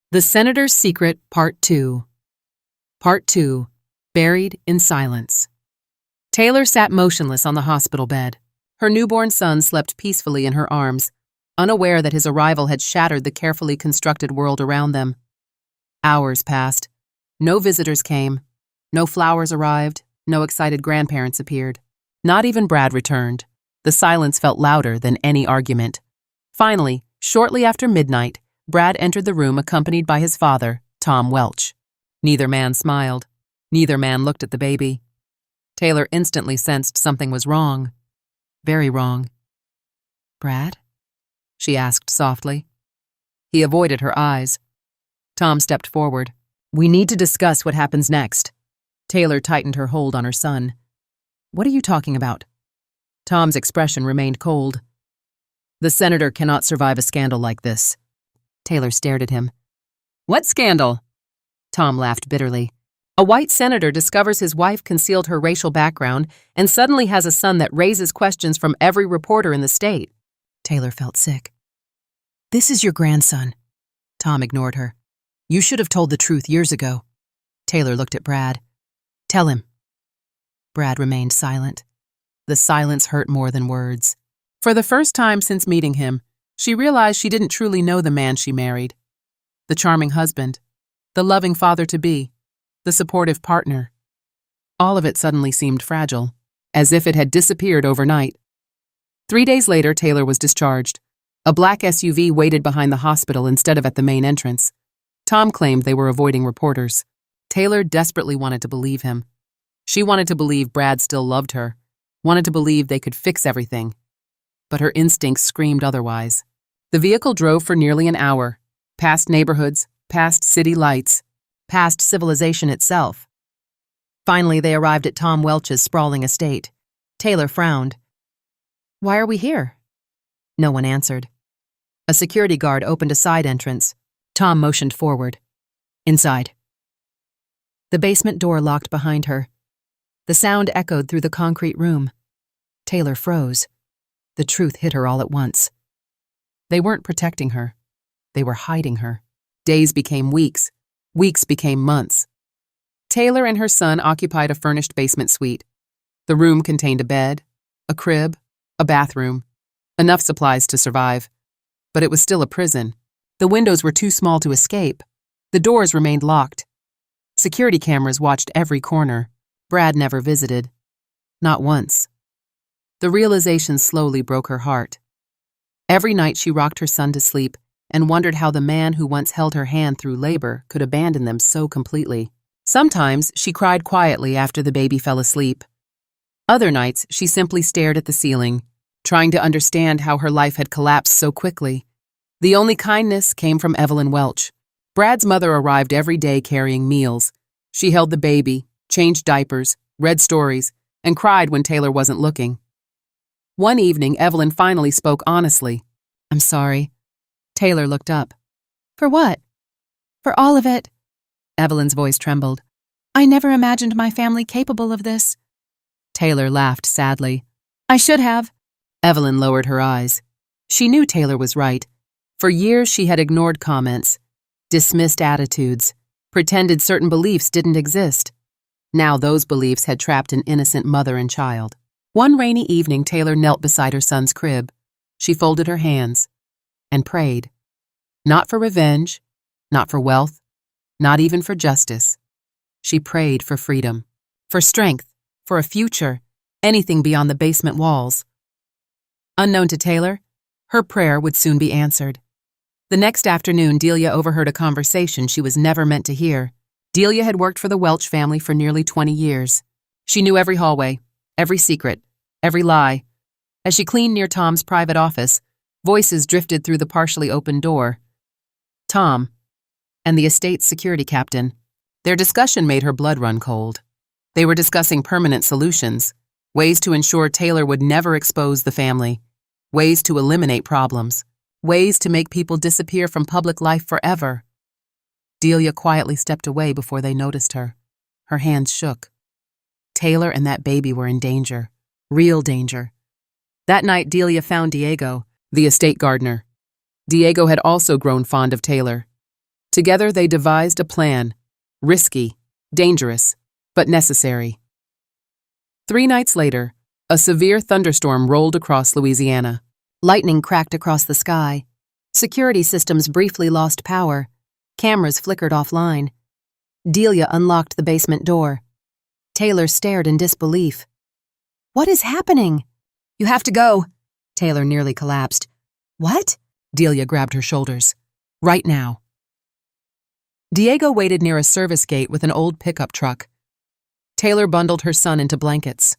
The Senator's Secret, Part 2. Part 2. Buried in Silence. Taylor sat motionless on the hospital bed. Her newborn son slept peacefully in her arms, unaware that his arrival had shattered the carefully constructed world around them. Hours passed. No visitors came. No flowers arrived. No excited grandparents appeared. Not even Brad returned. The silence felt louder than any argument. Finally, shortly after midnight, Brad entered the room accompanied by his father, Tom Welch. Neither man smiled. Neither man looked at the baby. Taylor instantly sensed something was wrong. Very wrong. "Brad?" she asked softly. He avoided her eyes. Tom stepped forward. "We need to discuss what happens next." Taylor tightened her hold on her son. "What are you talking about?" Tom's expression remained cold. "The senator cannot survive a scandal like this." Taylor stared at him. "What scandal?" Tom laughed bitterly. "A white senator discovers his wife concealed her racial background and suddenly has a son that raises questions from every reporter in the state." Taylor felt sick. "This is your grandson." Tom ignored her. "You should have told the truth years ago." Taylor looked at Brad. "Tell him." Brad remained silent. The silence hurt more than words. For the first time since meeting him, she realized she didn't truly know the man she married. The charming husband, the loving father-to-be, the supportive partner. All of it suddenly seemed fragile, as if it had disappeared overnight. 3 days later, Taylor was discharged. A black SUV waited behind the hospital instead of at the main entrance. Tom claimed they were avoiding reporters. Taylor desperately wanted to believe him. She wanted to believe Brad still loved her, wanted to believe they could fix everything. But her instincts screamed otherwise. The vehicle drove for nearly an hour, past neighborhoods, past city lights, past civilization itself. Finally, they arrived at Tom Welch's sprawling estate. Taylor frowned. "Why are we here?" No one answered. A security guard opened a side entrance. Tom motioned forward. "Inside." The basement door locked behind her. The sound echoed through the concrete room. Taylor froze. The truth hit her all at once. They weren't protecting her. They were hiding her. Days became weeks. Weeks became months. Taylor and her son occupied a furnished basement suite. The room contained a bed, a crib, a bathroom, enough supplies to survive. But it was still a prison. The windows were too small to escape. The doors remained locked. Security cameras watched every corner. Brad never visited. Not once. The realization slowly broke her heart. Every night she rocked her son to sleep and wondered how the man who once held her hand through labor could abandon them so completely. Sometimes she cried quietly after the baby fell asleep. Other nights she simply stared at the ceiling, trying to understand how her life had collapsed so quickly. The only kindness came from Evelyn Welch. Brad's mother arrived every day carrying meals. She held the baby, changed diapers, read stories, and cried when Taylor wasn't looking. One evening, Evelyn finally spoke honestly. "I'm sorry." Taylor looked up. "For what?" "For all of it." Evelyn's voice trembled. "I never imagined my family capable of this." Taylor laughed sadly. "I should have." Evelyn lowered her eyes. She knew Taylor was right. For years she had ignored comments, dismissed attitudes, pretended certain beliefs didn't exist. Now those beliefs had trapped an innocent mother and child. One rainy evening, Taylor knelt beside her son's crib. She folded her hands and prayed. Not for revenge, not for wealth, not even for justice. She prayed for freedom, for strength, for a future, anything beyond the basement walls. Unknown to Taylor, her prayer would soon be answered. The next afternoon, Delia overheard a conversation she was never meant to hear. Delia had worked for the Welch family for nearly 20 years. She knew every hallway, every secret, every lie. As she cleaned near Tom's private office, voices drifted through the partially open door. Tom and the estate's security captain. Their discussion made her blood run cold. They were discussing permanent solutions, ways to ensure Taylor would never expose the family, ways to eliminate problems, ways to make people disappear from public life forever. Delia quietly stepped away before they noticed her. Her hands shook. Taylor and that baby were in danger. Real danger. That night, Delia found Diego, the estate gardener. Diego had also grown fond of Taylor. Together they devised a plan, risky, dangerous, but necessary. 3 nights later, a severe thunderstorm rolled across Louisiana. Lightning cracked across the sky. Security systems briefly lost power. Cameras flickered offline. Delia unlocked the basement door. Taylor stared in disbelief. "What is happening?" "You have to go." Taylor nearly collapsed. "What?" Delia grabbed her shoulders. "Right now." Diego waited near a service gate with an old pickup truck. Taylor bundled her son into blankets,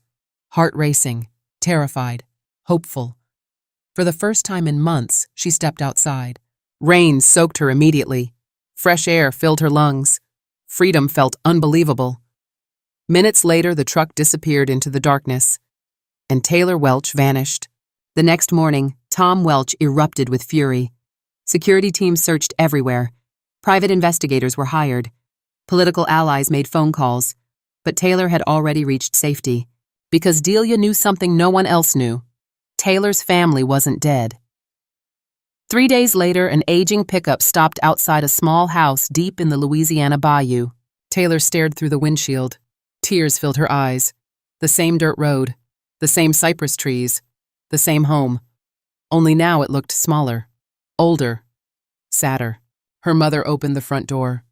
heart racing, terrified, hopeful. For the first time in months, she stepped outside. Rain soaked her immediately. Fresh air filled her lungs. Freedom felt unbelievable. Minutes later, the truck disappeared into the darkness, and Taylor Welch vanished. The next morning, Tom Welch erupted with fury. Security teams searched everywhere. Private investigators were hired. Political allies made phone calls. But Taylor had already reached safety, because Delia knew something no one else knew. Taylor's family wasn't dead. 3 days later, an aging pickup stopped outside a small house deep in the Louisiana bayou. Taylor stared through the windshield. Tears filled her eyes. The same dirt road, the same cypress trees, the same home. Only now it looked smaller, older, sadder. Her mother opened the front door.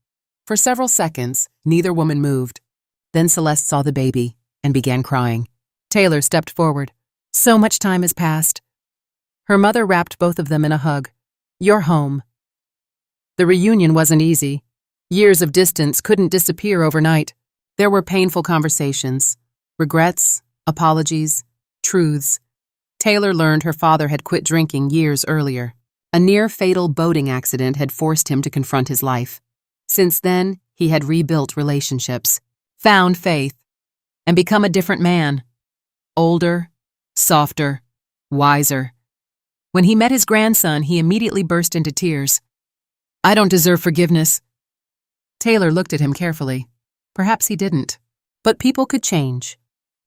For several seconds, neither woman moved. Then Celeste saw the baby and began crying. Taylor stepped forward. "So much time has passed." Her mother wrapped both of them in a hug. "You're home." The reunion wasn't easy. Years of distance couldn't disappear overnight. There were painful conversations, regrets, apologies, truths. Taylor learned her father had quit drinking years earlier. A near-fatal boating accident had forced him to confront his life. Since then, he had rebuilt relationships, found faith, and become a different man. Older, softer, wiser. When he met his grandson, he immediately burst into tears. "I don't deserve forgiveness." Taylor looked at him carefully. Perhaps he didn't. But people could change.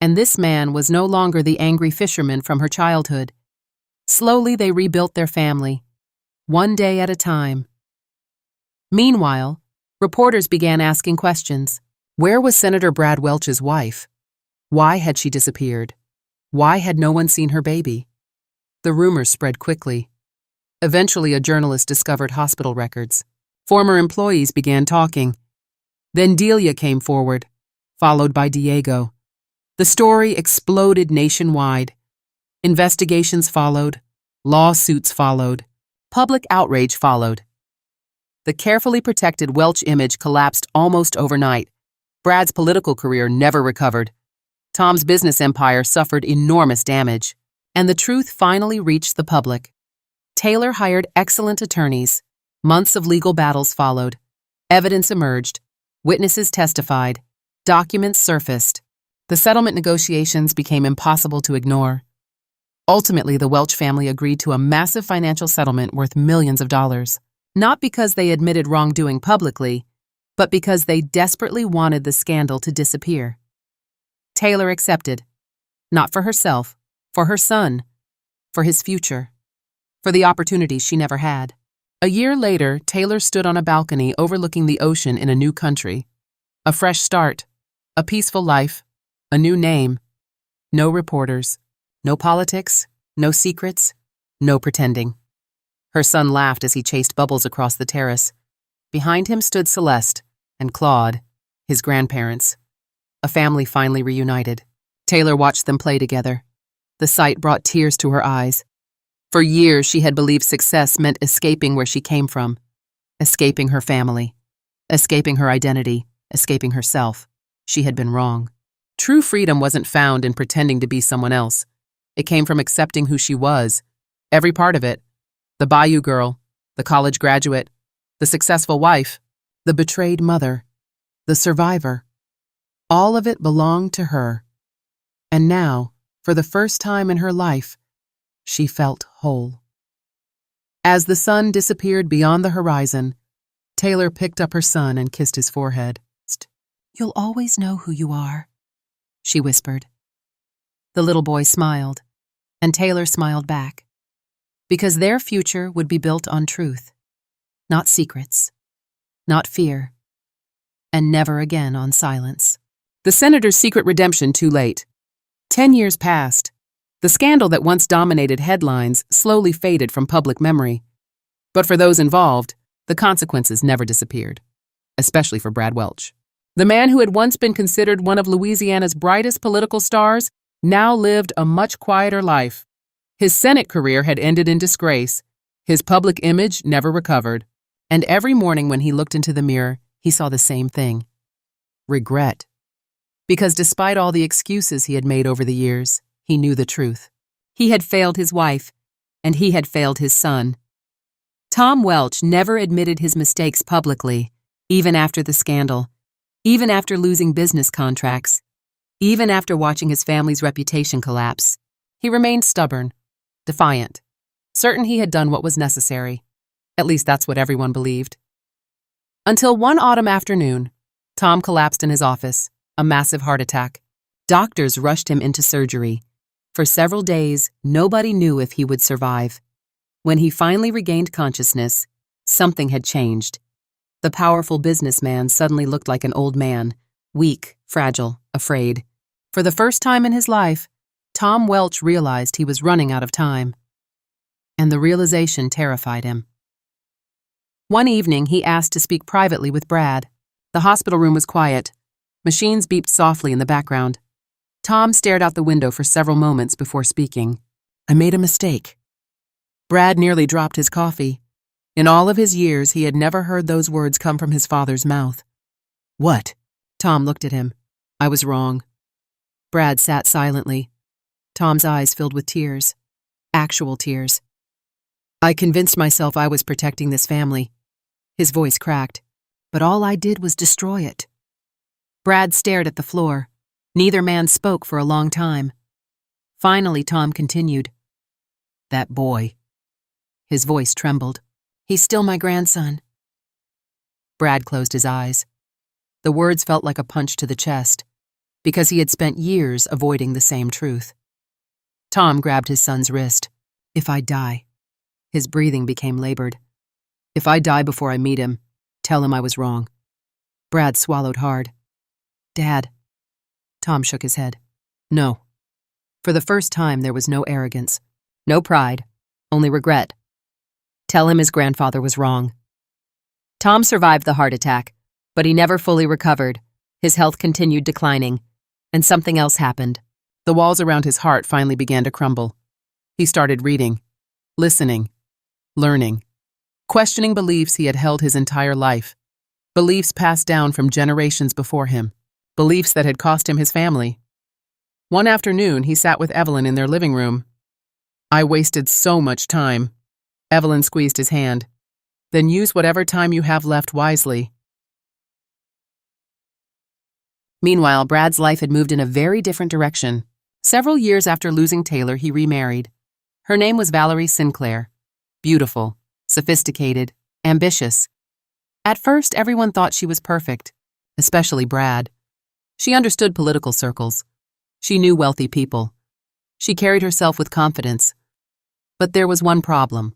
And this man was no longer the angry fisherman from her childhood. Slowly they rebuilt their family, one day at a time. Meanwhile, reporters began asking questions. Where was Senator Brad Welch's wife? Why had she disappeared? Why had no one seen her baby? The rumors spread quickly. Eventually, a journalist discovered hospital records. Former employees began talking. Then Delia came forward, followed by Diego. The story exploded nationwide. Investigations followed. Lawsuits followed. Public outrage followed. The carefully protected Welch image collapsed almost overnight. Brad's political career never recovered. Tom's business empire suffered enormous damage. And the truth finally reached the public. Taylor hired excellent attorneys. Months of legal battles followed. Evidence emerged. Witnesses testified. Documents surfaced. The settlement negotiations became impossible to ignore. Ultimately, the Welch family agreed to a massive financial settlement worth millions of dollars, not because they admitted wrongdoing publicly, but because they desperately wanted the scandal to disappear. Taylor accepted, not for herself, for her son, for his future, for the opportunities she never had. A year later, Taylor stood on a balcony overlooking the ocean in a new country. A fresh start, a peaceful life, a new name. No reporters, no politics, no secrets, no pretending. Her son laughed as he chased bubbles across the terrace. Behind him stood Celeste and Claude, his grandparents. A family finally reunited. Taylor watched them play together. The sight brought tears to her eyes. For years, she had believed success meant escaping where she came from, escaping her family, escaping her identity, escaping herself. She had been wrong. True freedom wasn't found in pretending to be someone else. It came from accepting who she was, every part of it. The Bayou girl, the college graduate, the successful wife, the betrayed mother, the survivor. All of it belonged to her. And now, for the first time in her life, she felt whole. As the sun disappeared beyond the horizon, Taylor picked up her son and kissed his forehead. "You'll always know who you are," she whispered. The little boy smiled, and Taylor smiled back, because their future would be built on truth, not secrets. not fear, and never again on silence. The senator's secret redemption too late. 10 years passed. The scandal that once dominated headlines slowly faded from public memory. But for those involved, the consequences never disappeared, especially for Brad Welch. The man who had once been considered one of Louisiana's brightest political stars now lived a much quieter life. His Senate career had ended in disgrace, his public image never recovered, and every morning when he looked into the mirror, he saw the same thing: regret. Because despite all the excuses he had made over the years, he knew the truth. He had failed his wife, and he had failed his son. Tom Welch never admitted his mistakes publicly, even after the scandal, even after losing business contracts, even after watching his family's reputation collapse. He remained stubborn, defiant, certain he had done what was necessary. At least that's what everyone believed. Until one autumn afternoon, Tom collapsed in his office, a massive heart attack. Doctors rushed him into surgery. For several days, nobody knew if he would survive. When he finally regained consciousness, something had changed. The powerful businessman suddenly looked like an old man, weak, fragile, afraid. For the first time in his life, Tom Welch realized he was running out of time. And the realization terrified him. One evening, he asked to speak privately with Brad. The hospital room was quiet. Machines beeped softly in the background. Tom stared out the window for several moments before speaking. "I made a mistake." Brad nearly dropped his coffee. In all of his years, he had never heard those words come from his father's mouth. "What?" Tom looked at him. "I was wrong." Brad sat silently. Tom's eyes filled with tears. Actual tears. "I convinced myself I was protecting this family." His voice cracked. "But all I did was destroy it." Brad stared at the floor. Neither man spoke for a long time. Finally, Tom continued. "That boy." His voice trembled. "He's still my grandson." Brad closed his eyes. The words felt like a punch to the chest, because he had spent years avoiding the same truth. Tom grabbed his son's wrist. "If I die." His breathing became labored. "If I die before I meet him, tell him I was wrong." Brad swallowed hard. "Dad." Tom shook his head. "No." For the first time, there was no arrogance, no pride, only regret. "Tell him his grandfather was wrong." Tom survived the heart attack, but he never fully recovered. His health continued declining, and something else happened. The walls around his heart finally began to crumble. He started reading, listening, learning, questioning beliefs he had held his entire life, beliefs passed down from generations before him, beliefs that had cost him his family. One afternoon, he sat with Evelyn in their living room. "I wasted so much time." Evelyn squeezed his hand. "Then use whatever time you have left wisely." Meanwhile, Brad's life had moved in a very different direction. Several years after losing Taylor, he remarried. Her name was Valerie Sinclair. Beautiful, sophisticated, ambitious. At first, everyone thought she was perfect, especially Brad. She understood political circles. She knew wealthy people. She carried herself with confidence. But there was one problem.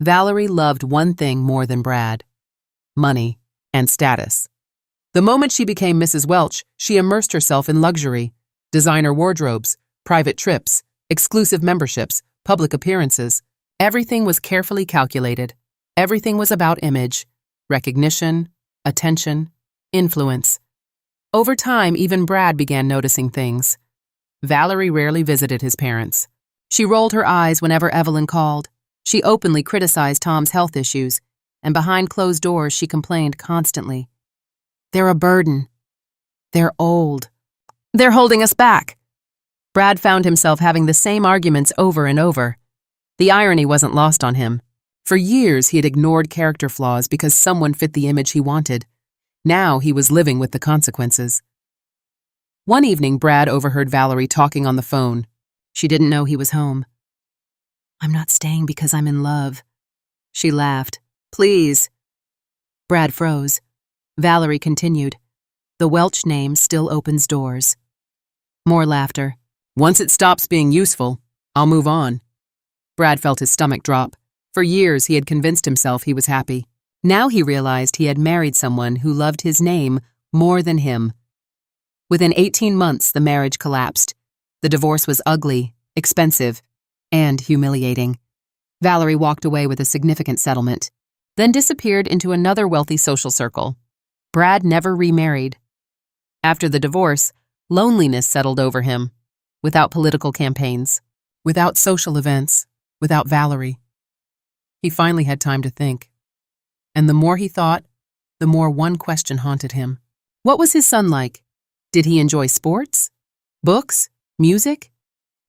Valerie loved one thing more than Brad: money and status. The moment she became Mrs. Welch, she immersed herself in luxury, designer wardrobes, private trips, exclusive memberships, public appearances. Everything was carefully calculated. Everything was about image, recognition, attention, influence. Over time, even Brad began noticing things. Valerie rarely visited his parents. She rolled her eyes whenever Evelyn called. She openly criticized Tom's health issues, and behind closed doors she complained constantly. "They're a burden. They're old. They're holding us back." Brad found himself having the same arguments over and over. The irony wasn't lost on him. For years he had ignored character flaws because someone fit the image he wanted. Now he was living with the consequences. One evening, Brad overheard Valerie talking on the phone. She didn't know he was home. "I'm not staying because I'm in love." She laughed. "Please." Brad froze. Valerie continued. "The Welch name still opens doors." More laughter. "Once it stops being useful, I'll move on." Brad felt his stomach drop. For years, he had convinced himself he was happy. Now he realized he had married someone who loved his name more than him. Within 18 months, the marriage collapsed. The divorce was ugly, expensive, and humiliating. Valerie walked away with a significant settlement, then disappeared into another wealthy social circle. Brad never remarried. After the divorce, loneliness settled over him, without political campaigns, without social events, without Valerie. He finally had time to think. And the more he thought, the more one question haunted him. What was his son like? Did he enjoy sports? Books? Music?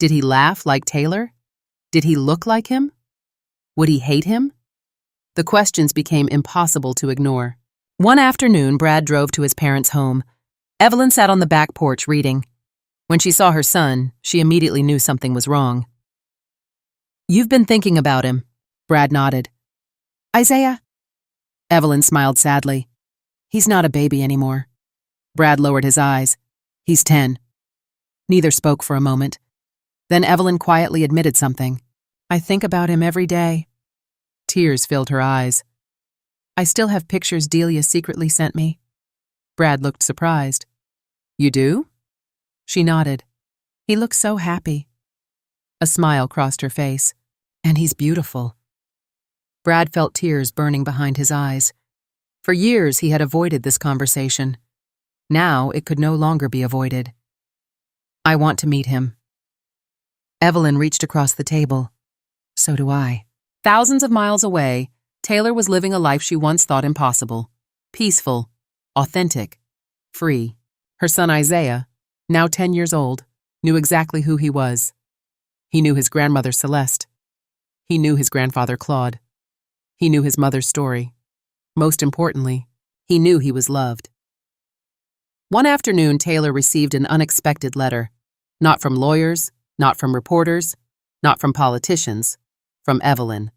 Did he laugh like Taylor? Did he look like him? Would he hate him? The questions became impossible to ignore. One afternoon, Brad drove to his parents' home. Evelyn sat on the back porch reading. When she saw her son, she immediately knew something was wrong. "You've been thinking about him," Brad nodded. "Isaiah?" Evelyn smiled sadly. "He's not a baby anymore." Brad lowered his eyes. "He's 10. Neither spoke for a moment. Then Evelyn quietly admitted something. "I think about him every day." Tears filled her eyes. "I still have pictures Delia secretly sent me." Brad looked surprised. "You do?" She nodded. "He looks so happy." A smile crossed her face. "And he's beautiful." Brad felt tears burning behind his eyes. For years he had avoided this conversation. Now it could no longer be avoided. "I want to meet him." Evelyn reached across the table. "So do I." Thousands of miles away, Taylor was living a life she once thought impossible. Peaceful, authentic, free. Her son Isaiah, now 10 years old, knew exactly who he was. He knew his grandmother Celeste. He knew his grandfather Claude. He knew his mother's story. Most importantly, he knew he was loved. One afternoon, Taylor received an unexpected letter. Not from lawyers, not from reporters, not from politicians, from Evelyn.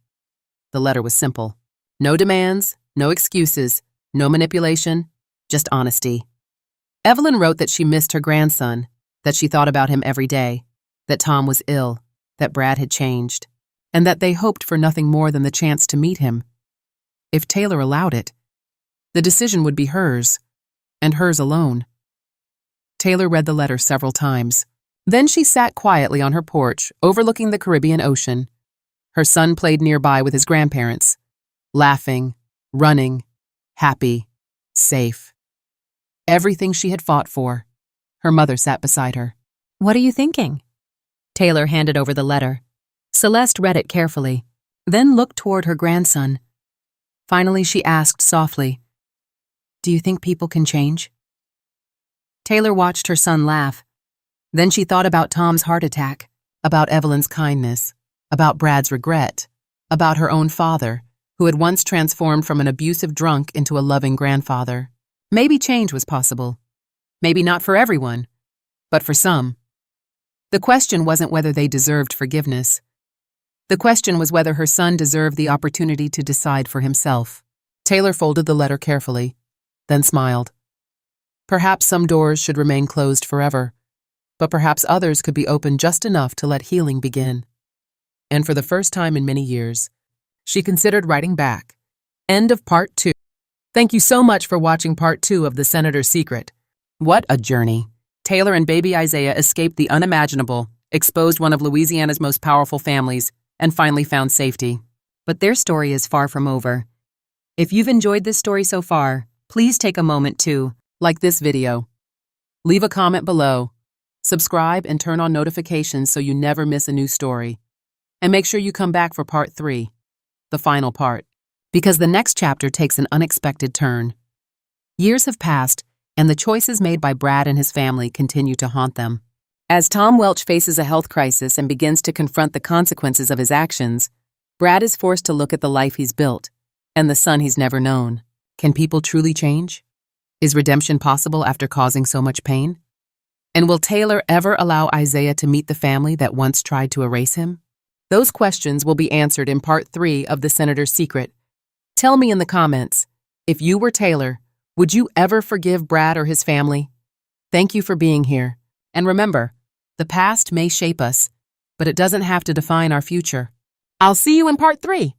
The letter was simple. No demands, no excuses, no manipulation, just honesty. Evelyn wrote that she missed her grandson, that she thought about him every day, that Tom was ill, that Brad had changed, and that they hoped for nothing more than the chance to meet him. If Taylor allowed it, the decision would be hers, and hers alone. Taylor read the letter several times. Then she sat quietly on her porch, overlooking the Caribbean Ocean. Her son played nearby with his grandparents, laughing, running, happy, safe. Everything she had fought for. Her mother sat beside her. "What are you thinking?" Taylor handed over the letter. Celeste read it carefully, then looked toward her grandson. Finally, she asked softly, "Do you think people can change?" Taylor watched her son laugh. Then she thought about Tom's heart attack, about Evelyn's kindness, about Brad's regret, about her own father, who had once transformed from an abusive drunk into a loving grandfather. Maybe change was possible. Maybe not for everyone, but for some. The question wasn't whether they deserved forgiveness. The question was whether her son deserved the opportunity to decide for himself. Taylor folded the letter carefully, then smiled. Perhaps some doors should remain closed forever, but perhaps others could be opened just enough to let healing begin. And for the first time in many years, she considered writing back. End of Part 2. Thank you so much for watching Part 2 of The Senator's Secret. What a journey. Taylor and baby Isaiah escaped the unimaginable, exposed one of Louisiana's most powerful families, and finally found safety. But their story is far from over. If you've enjoyed this story so far, please take a moment to like this video. Leave a comment below. Subscribe and turn on notifications so you never miss a new story. And make sure you come back for Part 3, the final part, because the next chapter takes an unexpected turn. Years have passed, and the choices made by Brad and his family continue to haunt them. As Tom Welch faces a health crisis and begins to confront the consequences of his actions, Brad is forced to look at the life he's built and the son he's never known. Can people truly change? Is redemption possible after causing so much pain? And will Taylor ever allow Isaiah to meet the family that once tried to erase him? Those questions will be answered in Part 3 of The Senator's Secret. Tell me in the comments, if you were Taylor, would you ever forgive Brad or his family? Thank you for being here. And remember, the past may shape us, but it doesn't have to define our future. I'll see you in Part 3.